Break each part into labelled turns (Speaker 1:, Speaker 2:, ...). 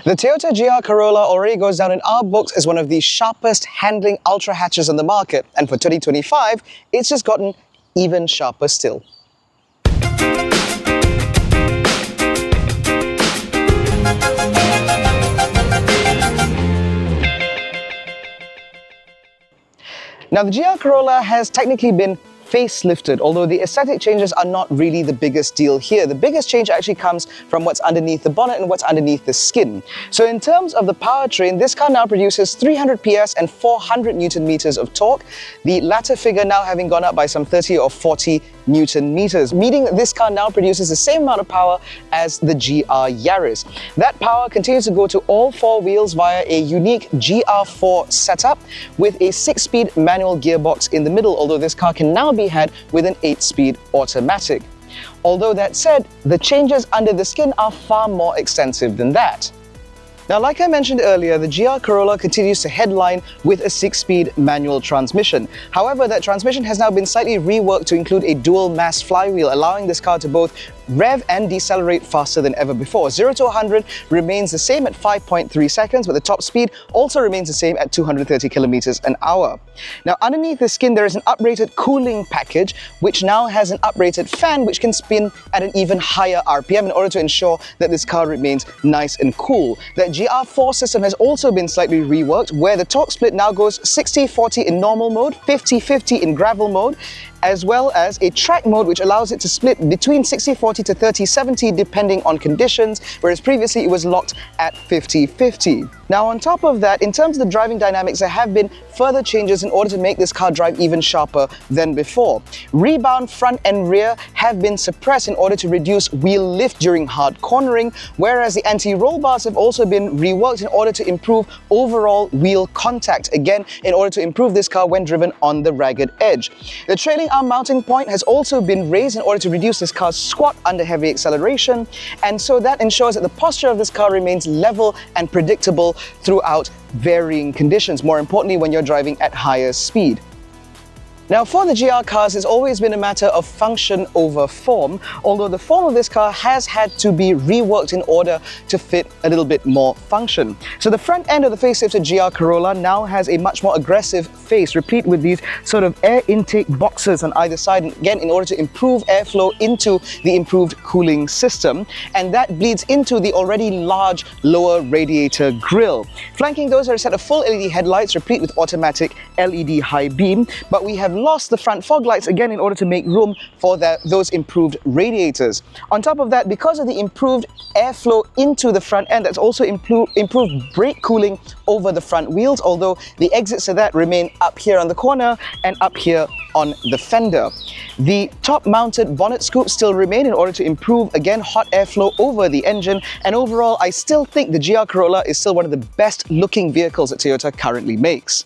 Speaker 1: The Toyota GR Corolla already goes down in our books as one of the sharpest handling ultra hatches on the market, and for 2025, it's just gotten even sharper still. Now, the GR Corolla has technically been facelifted, although the aesthetic changes are not really the biggest deal here. The biggest change actually comes from what's underneath the bonnet and what's underneath the skin. So in terms of the powertrain, this car now produces 300 PS and 400 Newton meters of torque, the latter figure now having gone up by some 30 or 40 Newton meters, meaning that this car now produces the same amount of power as the GR Yaris. That power continues to go to all four wheels via a unique GR4 setup with a 6-speed manual gearbox in the middle, although this car can now be had with an 8-speed automatic. Although that said, the changes under the skin are far more extensive than that. Now, like I mentioned earlier, the GR Corolla continues to headline with a 6-speed manual transmission. However, that transmission has now been slightly reworked to include a dual mass flywheel, allowing this car to both rev and decelerate faster than ever before. 0 to 100 remains the same at 5.3 seconds, but the top speed also remains the same at 230 kilometers an hour. Now, underneath the skin, there is an uprated cooling package, which now has an uprated fan, which can spin at an even higher RPM in order to ensure that this car remains nice and cool. That GR4 system has also been slightly reworked, where the torque split now goes 60-40 in normal mode, 50-50 in gravel mode, as well as a track mode which allows it to split between 60-40 to 30-70 depending on conditions, whereas previously it was locked at 50-50. Now, on top of that, in terms of the driving dynamics, there have been further changes in order to make this car drive even sharper than before. Rebound front and rear have been suppressed in order to reduce wheel lift during hard cornering, whereas the anti-roll bars have also been reworked in order to improve overall wheel contact, again in order to improve this car when driven on the ragged edge. The trailing arm mounting point has also been raised in order to reduce this car's squat under heavy acceleration, and so that ensures that the posture of this car remains level and predictable throughout varying conditions, more importantly when you're driving at higher speed. Now, for the GR cars, it's always been a matter of function over form, although the form of this car has had to be reworked in order to fit a little bit more function. So the front end of the facelifted GR Corolla now has a much more aggressive face, replete with these sort of air intake boxes on either side, again in order to improve airflow into the improved cooling system, and that bleeds into the already large lower radiator grille. Flanking those are a set of full LED headlights replete with automatic LED high beam, but we have lost the front fog lights again in order to make room for those improved radiators. On top of that, because of the improved airflow into the front end, that's also improved brake cooling over the front wheels, although the exits to that remain up here on the corner and up here on the fender. The top mounted bonnet scoops still remain in order to improve, again, hot airflow over the engine, and overall I still think the GR Corolla is still one of the best looking vehicles that Toyota currently makes.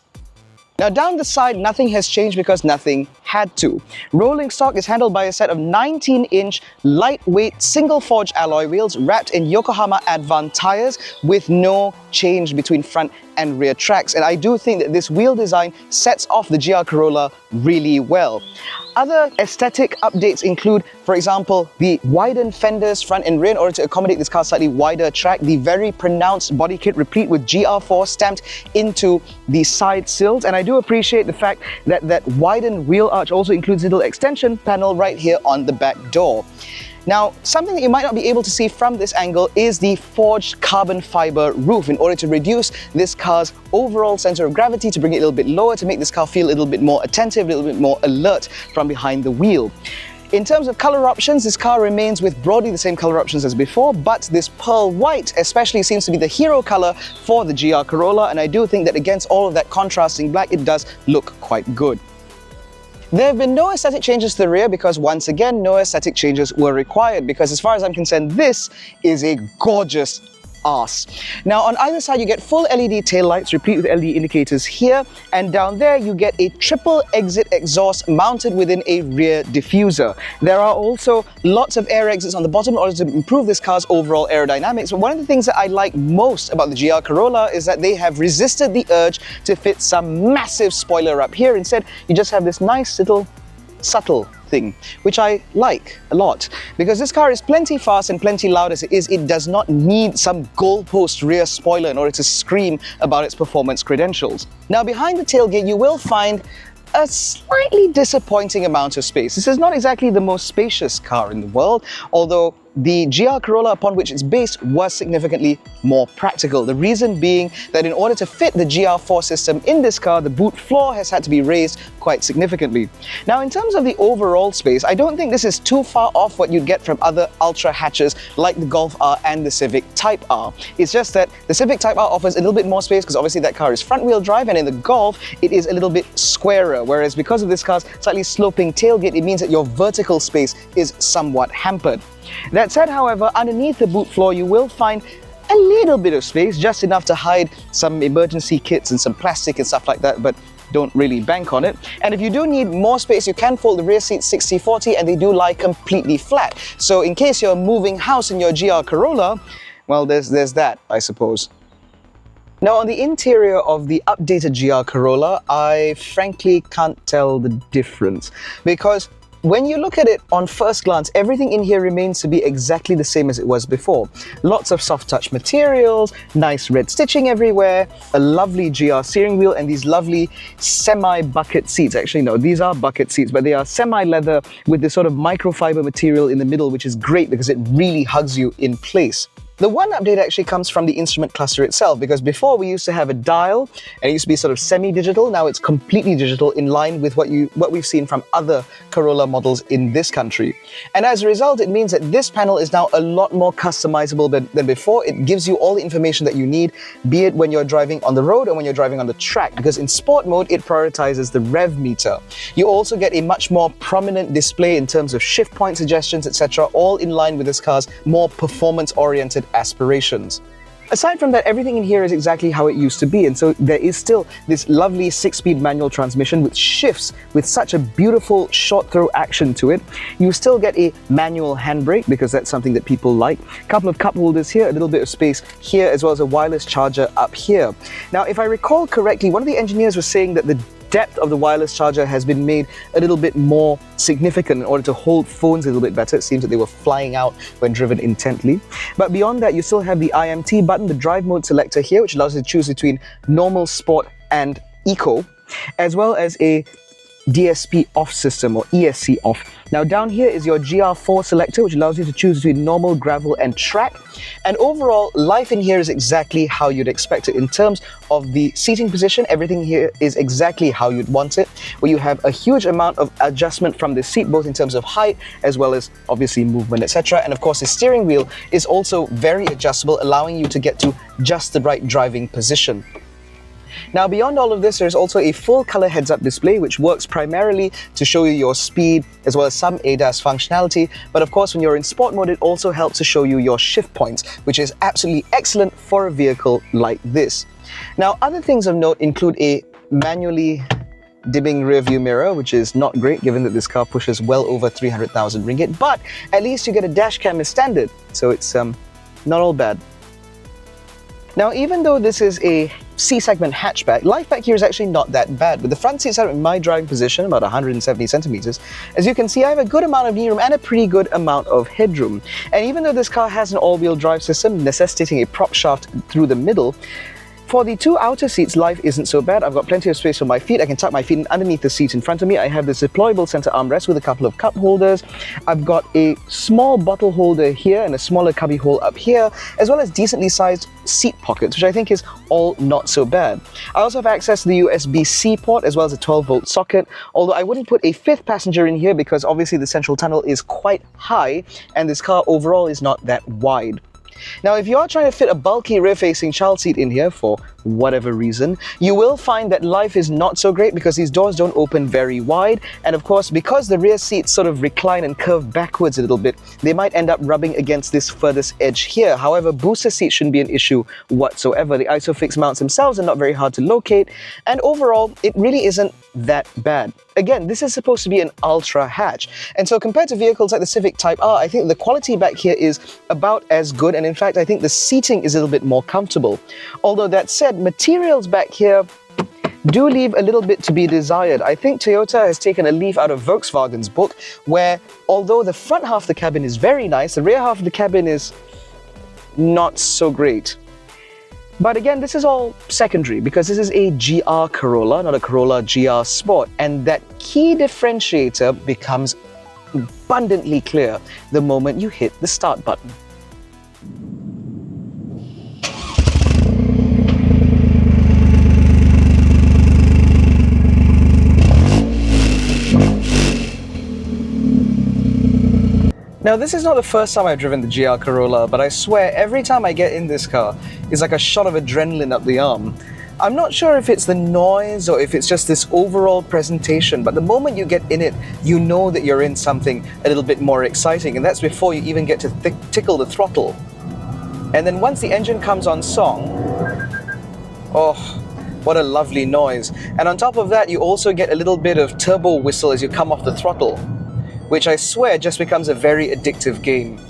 Speaker 1: Now, down the side, nothing has changed because nothing had to. Rolling stock is handled by a set of 19-inch lightweight single forged alloy wheels wrapped in Yokohama Advan tires with no change between front and rear tracks, and I do think that this wheel design sets off the GR Corolla really well. Other aesthetic updates include, for example, the widened fenders front and rear in order to accommodate this car's slightly wider track, the very pronounced body kit replete with GR4 stamped into the side sills, and I do appreciate the fact that that widened wheel arch also includes a little extension panel right here on the back door. Now, something that you might not be able to see from this angle is the forged carbon fiber roof in order to reduce this car's overall center of gravity, to bring it a little bit lower, to make this car feel a little bit more attentive, a little bit more alert from behind the wheel. In terms of color options, this car remains with broadly the same color options as before, but this pearl white especially seems to be the hero color for the GR Corolla, and I do think that against all of that contrasting black, it does look quite good. There have been no aesthetic changes to the rear because, once again, no aesthetic changes were required, because as far as I'm concerned, this is a gorgeous arse. Now, on either side you get full LED taillights replete with LED indicators here, and down there you get a triple exit exhaust mounted within a rear diffuser. There are also lots of air exits on the bottom in order to improve this car's overall aerodynamics, but one of the things that I like most about the GR Corolla is that they have resisted the urge to fit some massive spoiler up here. Instead, you just have this nice little subtle thing, which I like a lot, because this car is plenty fast and plenty loud as it is. It does not need some goalpost rear spoiler in order to scream about its performance credentials. Now, behind the tailgate, you will find a slightly disappointing amount of space. This is not exactly the most spacious car in the world, although the GR Corolla, upon which it's based, was significantly more practical. The reason being that in order to fit the GR4 system in this car, the boot floor has had to be raised quite significantly. Now, in terms of the overall space, I don't think this is too far off what you'd get from other ultra hatches like the Golf R and the Civic Type R. It's just that the Civic Type R offers a little bit more space because obviously that car is front-wheel drive, and in the Golf, it is a little bit squarer, whereas because of this car's slightly sloping tailgate, it means that your vertical space is somewhat hampered. That said, however, underneath the boot floor, you will find a little bit of space, just enough to hide some emergency kits and some plastic and stuff like that, but don't really bank on it. And if you do need more space, you can fold the rear seats 60-40, and they do lie completely flat. So in case you're moving house in your GR Corolla, well, there's that, I suppose. Now, on the interior of the updated GR Corolla, I frankly can't tell the difference, because when you look at it on first glance, everything in here remains to be exactly the same as it was before. Lots of soft touch materials, nice red stitching everywhere, a lovely GR steering wheel, and these lovely semi-bucket seats. Actually, no, these are bucket seats, but they are semi-leather with this sort of microfiber material in the middle, which is great because it really hugs you in place. The one update actually comes from the instrument cluster itself, because before we used to have a dial and it used to be sort of semi-digital. Now it's completely digital, in line with what we've seen from other Corolla models in this country. And as a result, it means that this panel is now a lot more customizable than before. It gives you all the information that you need, be it when you're driving on the road or when you're driving on the track, because in sport mode, it prioritizes the rev meter. You also get a much more prominent display in terms of shift point suggestions, etc., all in line with this car's more performance-oriented aspirations. Aside from that, everything in here is exactly how it used to be, and so there is still this lovely 6-speed manual transmission which shifts with such a beautiful short throw action to it. You still get a manual handbrake because that's something that people like. A couple of cup holders here, a little bit of space here, as well as a wireless charger up here. Now, if I recall correctly, one of the engineers was saying that the depth of the wireless charger has been made a little bit more significant in order to hold phones a little bit better. It seems that they were flying out when driven intently. But beyond that, you still have the IMT button, the drive mode selector here, which allows you to choose between normal, sport, and eco, as well as a DSP off system, or ESC off. Now down here is your GR4 selector, which allows you to choose between normal, gravel, and track. And overall, life in here is exactly how you'd expect it. In terms of the seating position, everything here is exactly how you'd want it, where you have a huge amount of adjustment from the seat, both in terms of height as well as obviously movement, etc. And of course, the steering wheel is also very adjustable, allowing you to get to just the right driving position. Now, beyond all of this, there's also a full color heads-up display which works primarily to show you your speed as well as some ADAS functionality. But of course, when you're in sport mode, it also helps to show you your shift points, which is absolutely excellent for a vehicle like this. Now, other things of note include a manually dimming rear view mirror, which is not great given that this car pushes well over 300,000 ringgit, but at least you get a dash cam as standard, so it's not all bad. Now, even though this is a C-segment hatchback, life back here is actually not that bad. With the front seat set up in my driving position, about 170 centimeters, as you can see, I have a good amount of knee room and a pretty good amount of headroom. And even though this car has an all-wheel drive system necessitating a prop shaft through the middle, for the two outer seats, life isn't so bad. I've got plenty of space for my feet. I can tuck my feet in underneath the seat in front of me. I have this deployable center armrest with a couple of cup holders. I've got a small bottle holder here and a smaller cubby hole up here, as well as decently sized seat pockets, which I think is all not so bad. I also have access to the USB-C port as well as a 12-volt socket, although I wouldn't put a fifth passenger in here because obviously the central tunnel is quite high and this car overall is not that wide. Now, if you are trying to fit a bulky rear-facing child seat in here for whatever reason, you will find that life is not so great because these doors don't open very wide, and of course, because the rear seats sort of recline and curve backwards a little bit, they might end up rubbing against this furthest edge here. However, booster seats shouldn't be an issue whatsoever. The ISOFIX mounts themselves are not very hard to locate, and overall, it really isn't that bad. Again, this is supposed to be an ultra hatch, and so compared to vehicles like the Civic Type R, I think the quality back here is about as good, and in fact, I think the seating is a little bit more comfortable. Although that said, materials back here do leave a little bit to be desired. I think Toyota has taken a leaf out of Volkswagen's book, where although the front half of the cabin is very nice, the rear half of the cabin is not so great. But again, this is all secondary because this is a GR Corolla, not a Corolla GR Sport, and that key differentiator becomes abundantly clear the moment you hit the start button. Now, this is not the first time I've driven the GR Corolla, but I swear every time I get in this car, it's like a shot of adrenaline up the arm. I'm not sure if it's the noise or if it's just this overall presentation, but the moment you get in it, you know that you're in something a little bit more exciting, and that's before you even get to tickle the throttle. And then once the engine comes on song, oh, what a lovely noise. And on top of that, you also get a little bit of turbo whistle as you come off the throttle, which I swear just becomes a very addictive game.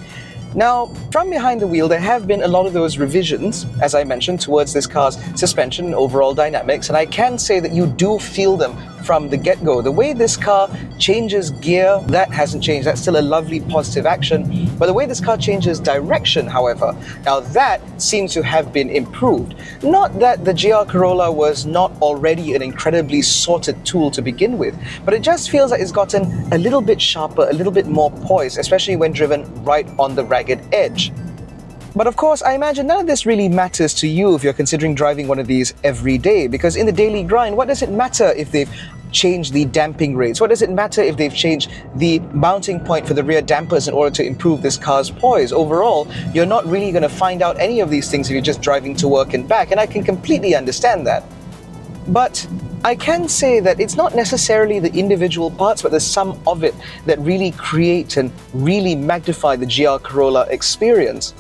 Speaker 1: Now, from behind the wheel, there have been a lot of those revisions, as I mentioned, towards this car's suspension and overall dynamics, and I can say that you do feel them from the get-go. The way this car changes gear, that hasn't changed. That's still a lovely positive action. But the way this car changes direction, however, now that seems to have been improved. Not that the GR Corolla was not already an incredibly sorted tool to begin with, but it just feels like it's gotten a little bit sharper, a little bit more poised, especially when driven right on the ragged edge. But of course, I imagine none of this really matters to you if you're considering driving one of these every day, because in the daily grind, what does it matter if they've changed the damping rates? What does it matter if they've changed the mounting point for the rear dampers in order to improve this car's poise? Overall, you're not really going to find out any of these things if you're just driving to work and back, and I can completely understand that. But I can say that it's not necessarily the individual parts, but the sum of it that really create and really magnify the GR Corolla experience.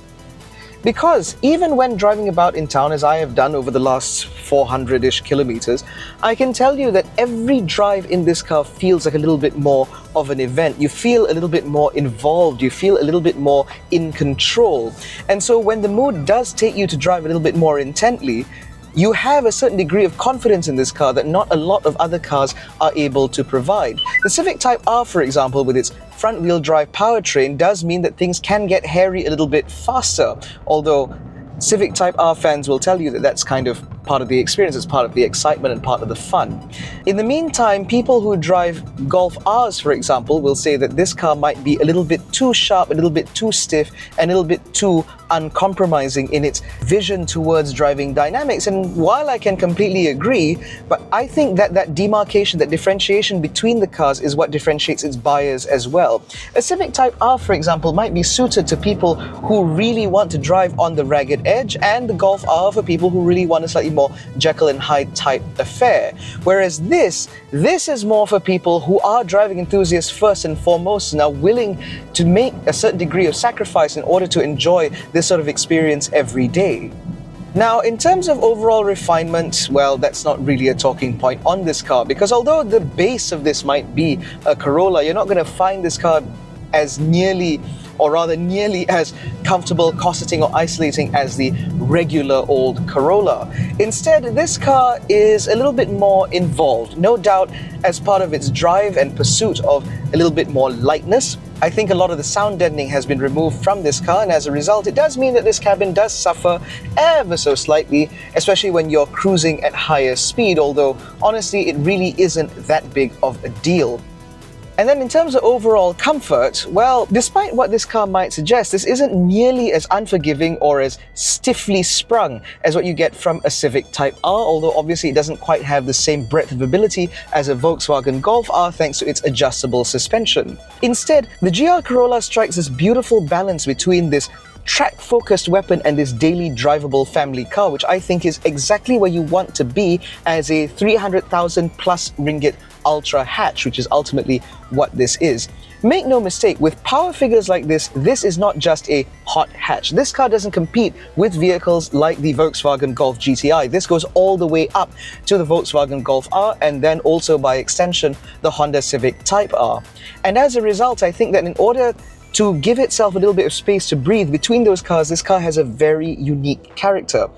Speaker 1: Because even when driving about in town, as I have done over the last 400-ish kilometers, I can tell you that every drive in this car feels like a little bit more of an event. You feel a little bit more involved, you feel a little bit more in control. And so when the mood does take you to drive a little bit more intently, you have a certain degree of confidence in this car that not a lot of other cars are able to provide. The Civic Type R, for example, with its front-wheel drive powertrain, does mean that things can get hairy a little bit faster, although Civic Type R fans will tell you that that's kind of part of the experience, it's part of the excitement and part of the fun. In the meantime, people who drive Golf Rs, for example, will say that this car might be a little bit too sharp, a little bit too stiff, and a little bit too uncompromising in its vision towards driving dynamics. And while I can completely agree, but I think that that demarcation, that differentiation between the cars is what differentiates its buyers as well. A Civic Type R, for example, might be suited to people who really want to drive on the ragged edge, and the Golf R for people who really want a slightly more Jekyll and Hyde type affair. Whereas this is more for people who are driving enthusiasts first and foremost and are willing to make a certain degree of sacrifice in order to enjoy this sort of experience every day. Now, in terms of overall refinement, well, that's not really a talking point on this car, because although the base of this might be a Corolla, you're not going to find this car as nearly as comfortable, corseting or isolating as the regular old Corolla. Instead, this car is a little bit more involved, no doubt as part of its drive and pursuit of a little bit more lightness. I think a lot of the sound deadening has been removed from this car, and as a result, it does mean that this cabin does suffer ever so slightly, especially when you're cruising at higher speed, although honestly, it really isn't that big of a deal. And then in terms of overall comfort, well, despite what this car might suggest, this isn't nearly as unforgiving or as stiffly sprung as what you get from a Civic Type R, although obviously it doesn't quite have the same breadth of ability as a Volkswagen Golf R thanks to its adjustable suspension. Instead, the GR Corolla strikes this beautiful balance between this track-focused weapon and this daily drivable family car, which I think is exactly where you want to be as a 300,000 plus ringgit ultra hatch, which is ultimately what this is. Make no mistake, with power figures like this is not just a hot hatch. This car doesn't compete with vehicles like the Volkswagen Golf GTI. This goes all the way up to the Volkswagen Golf R and then also by extension the Honda Civic Type R. And as a result, I think that in order to give itself a little bit of space to breathe between those cars, this car has a very unique character.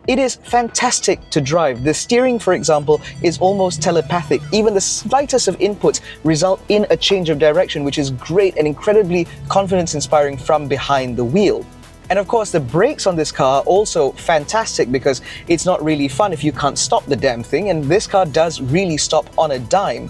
Speaker 1: It is fantastic to drive. The steering, for example, is almost telepathic. Even the slightest of inputs result in a change of direction, which is great and incredibly confidence-inspiring from behind the wheel. And of course, the brakes on this car are also fantastic because it's not really fun if you can't stop the damn thing, and this car does really stop on a dime.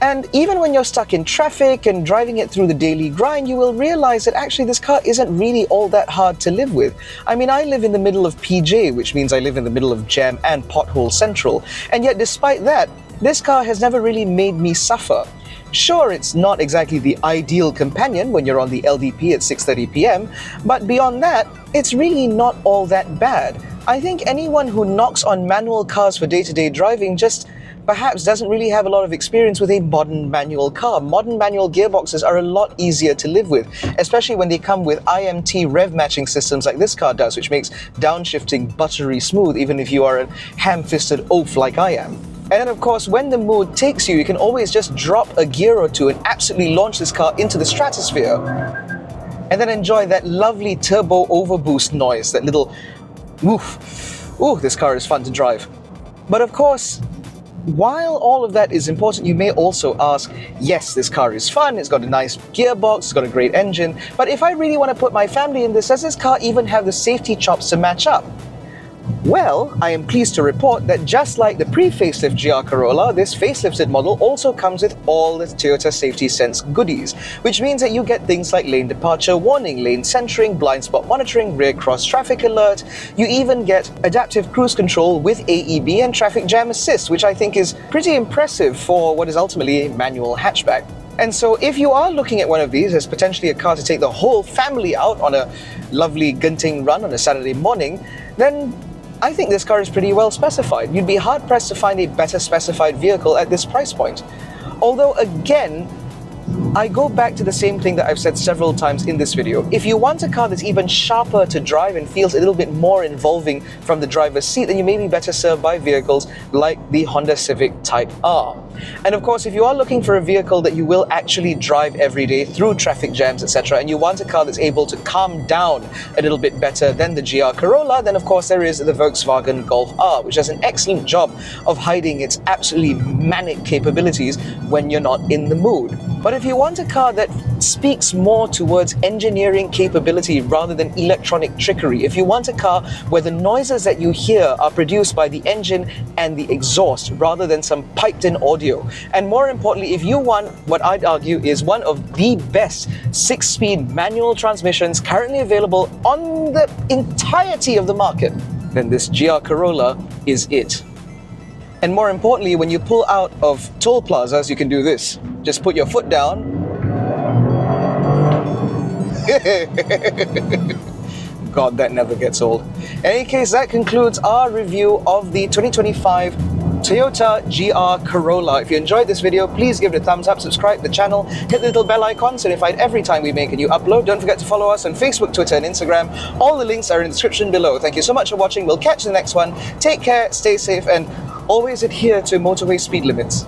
Speaker 1: And even when you're stuck in traffic and driving it through the daily grind, you will realize that actually this car isn't really all that hard to live with. I mean, I live in the middle of PJ, which means I live in the middle of jam and pothole central. And yet despite that, this car has never really made me suffer. Sure, it's not exactly the ideal companion when you're on the LDP at 6:30 p.m, but beyond that, it's really not all that bad. I think anyone who knocks on manual cars for day-to-day driving just perhaps doesn't really have a lot of experience with a modern manual car. Modern manual gearboxes are a lot easier to live with, especially when they come with IMT rev matching systems like this car does, which makes downshifting buttery smooth even if you are a ham-fisted oaf like I am. And then of course, when the mood takes you, you can always just drop a gear or two and absolutely launch this car into the stratosphere. And then enjoy that lovely turbo overboost noise, that little woof. Ooh, this car is fun to drive. But of course, while all of that is important, you may also ask, yes, this car is fun, it's got a nice gearbox, it's got a great engine, but if I really want to put my family in this, does this car even have the safety chops to match up? Well, I am pleased to report that just like the pre-facelift GR Corolla, this facelifted model also comes with all the Toyota Safety Sense goodies, which means that you get things like lane departure warning, lane centering, blind spot monitoring, rear cross traffic alert. You even get adaptive cruise control with AEB and traffic jam assist, which I think is pretty impressive for what is ultimately a manual hatchback. And so if you are looking at one of these as potentially a car to take the whole family out on a lovely Genting run on a Saturday morning, then I think this car is pretty well specified. You'd be hard-pressed to find a better specified vehicle at this price point. Although again, I go back to the same thing that I've said several times in this video. If you want a car that's even sharper to drive and feels a little bit more involving from the driver's seat, then you may be better served by vehicles like the Honda Civic Type R. And of course, if you are looking for a vehicle that you will actually drive every day through traffic jams, etc., and you want a car that's able to calm down a little bit better than the GR Corolla, then of course there is the Volkswagen Golf R, which does an excellent job of hiding its absolutely manic capabilities when you're not in the mood. But if you want a car that speaks more towards engineering capability rather than electronic trickery, if you want a car where the noises that you hear are produced by the engine and the exhaust rather than some piped-in audio, and more importantly, if you want what I'd argue is one of the best 6-speed manual transmissions currently available on the entirety of the market, then this GR Corolla is it. And more importantly, when you pull out of toll plazas, you can do this. Just put your foot down. God, that never gets old. In any case, that concludes our review of the 2025 Toyota GR Corolla. If you enjoyed this video, please give it a thumbs up, subscribe to the channel, hit the little bell icon so you're notified every time we make a new upload. Don't forget to follow us on Facebook, Twitter and Instagram. All the links are in the description below. Thank you so much for watching. We'll catch you in the next one. Take care, stay safe, and always adhere to motorway speed limits.